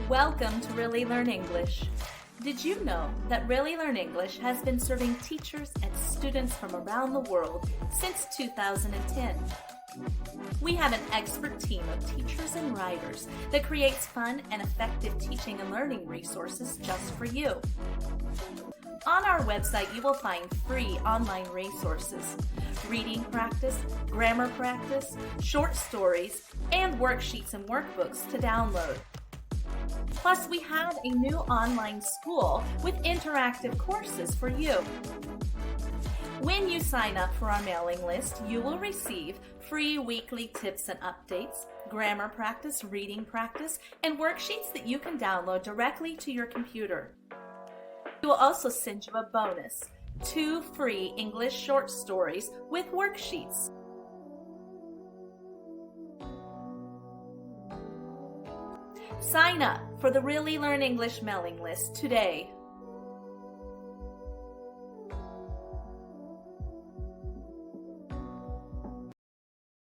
Welcome to Really Learn English. Did you know that Really Learn English has been serving teachers and students from around the world since 2010? We have an expert team of teachers and writers that creates fun and effective teaching and learning resources just for you. On our website, you will find free online resources, reading practice, grammar practice, short stories, and worksheets and workbooks to download. Plus, we have a new online school with interactive courses for you. When you sign up for our mailing list, you will receive free weekly tips and updates, grammar practice, reading practice, and worksheets that you can download directly to your computer. We will also send you a bonus, 2 free English short stories with worksheets. Sign up for the Really Learn English mailing list today.